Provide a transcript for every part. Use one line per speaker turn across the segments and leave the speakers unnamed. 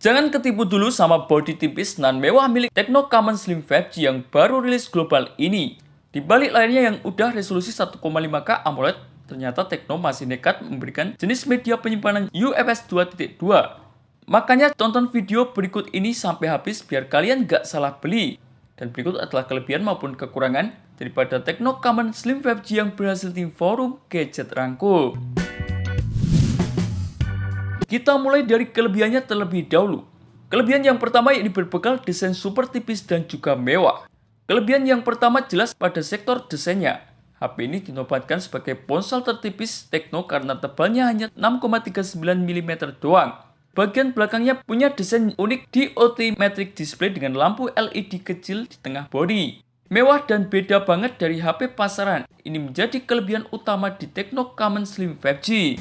Jangan ketipu dulu sama bodi tipis nan mewah milik Tecno Camon Slim 5G yang baru rilis global ini. Di balik layarnya yang udah resolusi 1,5K AMOLED, ternyata Tecno masih nekat memberikan jenis media penyimpanan UFS 2.2. Makanya tonton video berikut ini sampai habis biar kalian gak salah beli. Dan berikut adalah kelebihan maupun kekurangan daripada Tecno Camon Slim 5G yang berhasil tim forum gadget rangkum. Kita mulai dari kelebihannya terlebih dahulu. Kelebihan yang pertama yakni berbekal desain super tipis dan juga mewah. Kelebihan yang pertama jelas pada sektor desainnya. HP ini dinobatkan sebagai ponsel tertipis Tecno karena tebalnya hanya 6,39 mm doang. Bagian belakangnya punya desain unik DOT Matrix Display dengan lampu LED kecil di tengah bodi. Mewah dan beda banget dari HP pasaran. Ini menjadi kelebihan utama di Tecno Camon Slim 5G.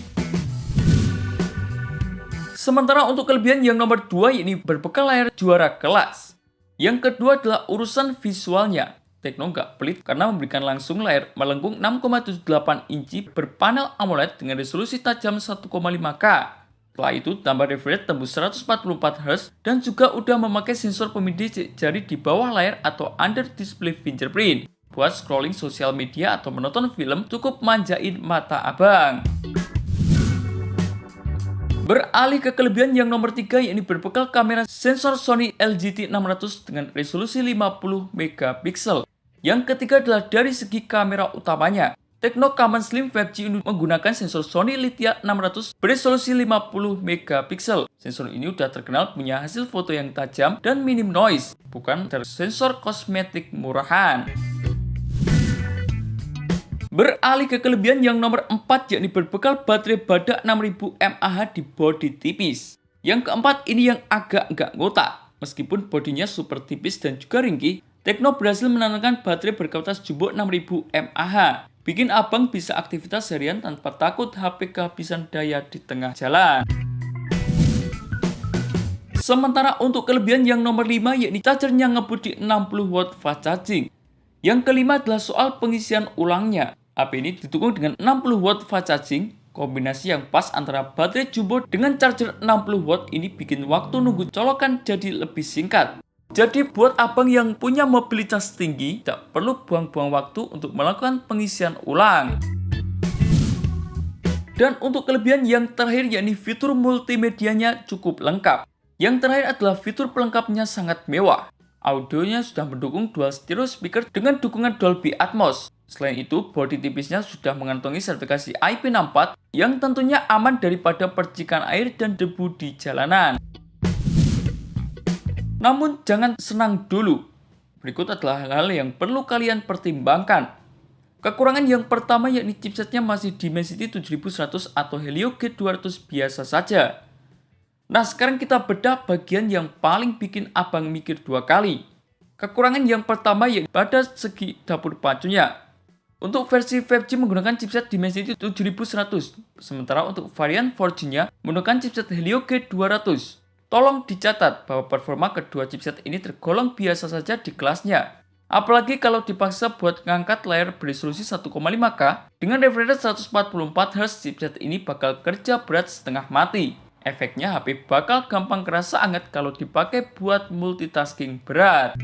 Sementara untuk kelebihan yang nomor 2 yakni berbekal layar juara kelas. Yang kedua adalah urusan visualnya. Tecno nggak pelit karena memberikan langsung layar melengkung 6,78 inci berpanel AMOLED dengan resolusi tajam 1,5K. Setelah itu tambah refresh rate tembus 144Hz dan juga udah memakai sensor pemindai jari di bawah layar atau under display fingerprint. Buat scrolling sosial media atau menonton film cukup manjain mata abang. Beralih ke kelebihan yang nomor 3 yakni berbekal kamera sensor Sony LGT600 dengan resolusi 50 MP. Yang ketiga adalah dari segi kamera utamanya. Tecno Camon Slim 5G ini menggunakan sensor Sony Lithia 600 beresolusi 50 MP. Sensor ini udah terkenal punya hasil foto yang tajam dan minim noise, bukan dari sensor kosmetik murahan. Beralih ke kelebihan yang nomor 4 yakni berbekal baterai badak 6000 mAh di bodi tipis. Yang keempat ini yang agak nggak ngotak. Meskipun bodinya super tipis dan juga ringkih, Tecno berhasil menanamkan baterai berkapasitas jumbo 6000 mAh. Bikin abang bisa aktivitas harian tanpa takut HP kehabisan daya di tengah jalan. Sementara untuk kelebihan yang nomor 5 yakni chargernya ngebut di 60W fast charging. Yang kelima adalah soal pengisian ulangnya. HP ini didukung dengan 60W fast charging. Kombinasi yang pas antara baterai jumbo dengan charger 60W ini bikin waktu nunggu colokan jadi lebih singkat. Jadi buat abang yang punya mobilitas tinggi, tidak perlu buang-buang waktu untuk melakukan pengisian ulang. Dan untuk kelebihan yang terakhir yakni fitur multimedianya cukup lengkap. Yang terakhir adalah fitur pelengkapnya sangat mewah. Audionya sudah mendukung dual stereo speaker dengan dukungan Dolby Atmos. Selain itu, bodi tipisnya sudah mengantongi sertifikasi IP64 yang tentunya aman daripada percikan air dan debu di jalanan. Namun jangan senang dulu. Berikut adalah hal-hal yang perlu kalian pertimbangkan. Kekurangan yang pertama yakni chipsetnya masih Dimensity 7100 atau Helio G200 biasa saja. Nah, sekarang kita bedah bagian yang paling bikin abang mikir dua kali. Kekurangan yang pertama yakni pada segi dapur pacunya. Untuk versi 5G menggunakan chipset Dimensity 7100, sementara untuk varian 4G-nya menggunakan chipset Helio G200. Tolong dicatat bahwa performa kedua chipset ini tergolong biasa saja di kelasnya. Apalagi kalau dipaksa buat ngangkat layar beresolusi 1,5K dengan refresh rate 144Hz, chipset ini bakal kerja berat setengah mati. Efeknya HP bakal gampang kerasa anget kalau dipakai buat multitasking berat.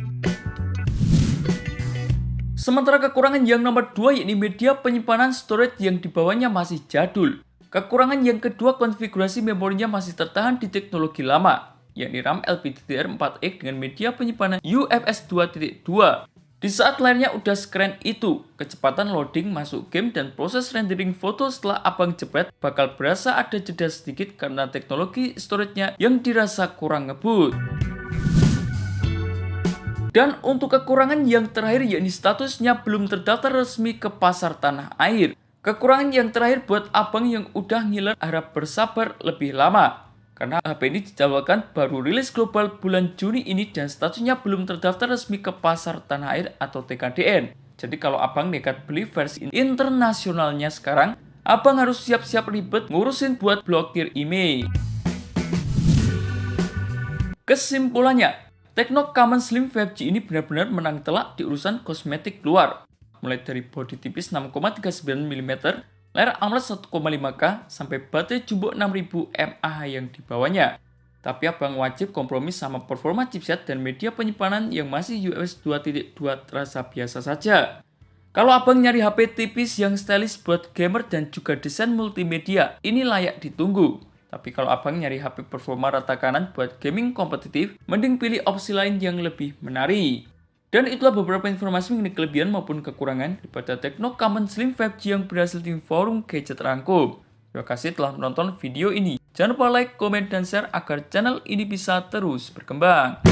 Sementara kekurangan yang nomor 2 yakni media penyimpanan storage yang dibawanya masih jadul. Kekurangan yang kedua konfigurasi memorinya masih tertahan di teknologi lama, yakni RAM LPDDR4X dengan media penyimpanan UFS 2.2. Di saat layarnya udah sekeren itu, kecepatan loading masuk game dan proses rendering foto setelah abang jepret bakal berasa ada jeda sedikit karena teknologi storage-nya yang dirasa kurang ngebut. Dan untuk kekurangan yang terakhir yakni statusnya belum terdaftar resmi ke pasar tanah air. Kekurangan yang terakhir buat abang yang udah ngiler harap bersabar lebih lama. Karena HP ini dijadwalkan baru rilis global bulan Juni ini dan statusnya belum terdaftar resmi ke pasar tanah air atau TKDN. Jadi kalau abang nekat beli versi internasionalnya sekarang, abang harus siap-siap ribet ngurusin buat blokir email. Kesimpulannya, Tecno Camon Slim 5G ini benar-benar menang telak di urusan kosmetik luar. Mulai dari bodi tipis 6,39 mm, layar AMOLED 1,5K, sampai baterai jumbo 6000 mAh yang dibawanya. Tapi abang wajib kompromi sama performa chipset dan media penyimpanan yang masih UFS 2.2 terasa biasa saja. Kalau abang nyari HP tipis yang stylish buat gamer dan juga desain multimedia, ini layak ditunggu. Tapi kalau abang nyari HP performa rata kanan buat gaming kompetitif, mending pilih opsi lain yang lebih menarik. Dan itulah beberapa informasi mengenai kelebihan maupun kekurangan daripada Tecno Camon Slim 5G yang berhasil di forum gadget rangkum. Terima kasih telah menonton video ini. Jangan lupa like, komen, dan share agar channel ini bisa terus berkembang.